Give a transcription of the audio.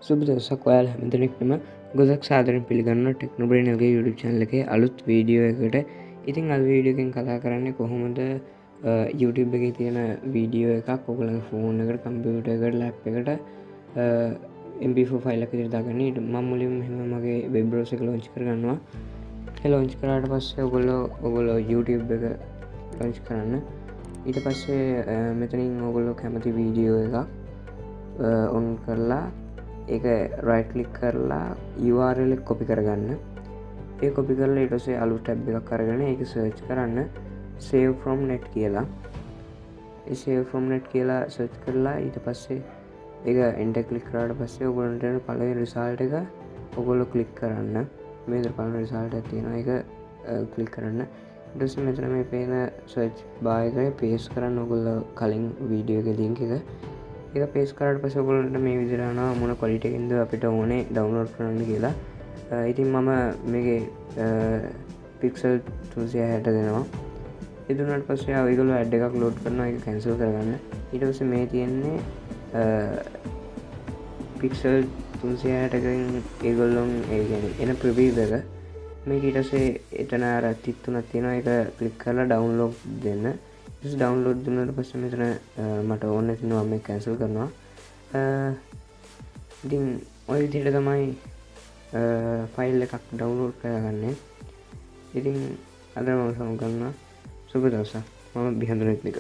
සුබ දවසක් ඔයාලා හැමදෙනෙක්ටම ගොඩක් සාදරයෙන් පිළිගන්නවා Techno Brain LK YouTube channel එකේ අලුත් වීඩියෝ එකකට. ඉතින් අද වීඩියෝ එකෙන් කතා කරන්නේ කොහොමද YouTube එකේ තියෙන වීඩියෝ එකක් ඔයගොල්ලන්ගේ ෆෝන් එකට, කම්පියුටර් එකට, ලැප් එකට MP4 ෆයිල් එකක් විදිහට දාගන්න. ඊට මම මුලින්ම එහෙම මගේ වෙබ් බ්‍රවුසර් එක ලොන්ච් කරගන්නවා. ඒ ලොන්ච් කරාට පස්සේ ඔයගොල්ලෝ YouTube එක ලොන්ච් කරන්න. ඊට පස්සේ මෙතනින් ඔයගොල්ලෝ කැමති වීඩියෝ එකක් ඔන් කරලා ඒක රයිට් ක්ලික් කරලා URL එක කොපි කරගන්න. ඒ කොපි කරලා ඊට පස්සේ අලුත් ටැබ් එකක් අරගෙන ඒක සර්ච් කරන්න save from net කියලා. ඒ save from net කියලා සර්ච් කරලා ඊට පස්සේ ඒක enter ක්ලික් කරාට පස්සේ ඔයගොල්ලන්ට එන පළවෙනි result එක ඔයගොල්ලෝ ක්ලික් කරන්න. මේ විදිහට පළවෙනි result එකක් තියෙනවා. ඒක ක්ලික් කරන්න. ඊට පස්සේ මෙතන මේ පේන search bar එකේ paste කරන්න ඔයගොල්ලෝ කලින් වීඩියෝ එකේ link එක. ඒක පේස් කරාට පස්සේ ඔයගොල්ලන්ට මේ විදිහට යනවා මොන ක්වොලිටි එකකින්ද අපිට ඕනේ ඩවුන්ලෝඩ් කරන්න කියලා. ඉතින් මම මේකේ පික්සල් 360 දෙනවා. ඒ දුන්නාට පස්සේ ඔයගොල්ලෝ ඇඩ් එකක් ලෝඩ් කරනවා. ඒක කැන්සල් කරගන්න. ඊට පස්සේ මේ තියෙන්නේ පික්සල් 360 එකකින් ඒගොල්ලොන් ඒ කියන්නේ එන ප්‍රිවිව් එක. මේක ඊට පස්සේ එතන අර ටික් තුනක් තියෙනවා. ඒක ක්ලික් කරලා ඩවුන්ලෝඩ් දෙන්න. ඩවන්ලෝඩ් දුන්නට පස්සේ මෙතන මට ඕන නැතිනවා මේ කැන්සල් කරනවා. ඉතින් ඔය විදිහට තමයි ෆයිල් එකක් ඩවුන්ලෝඩ් කරගන්නේ. ඉතින් අද මම සමු කරනවා සුබ දවසක්. මම බිහන්දුනෙක් එක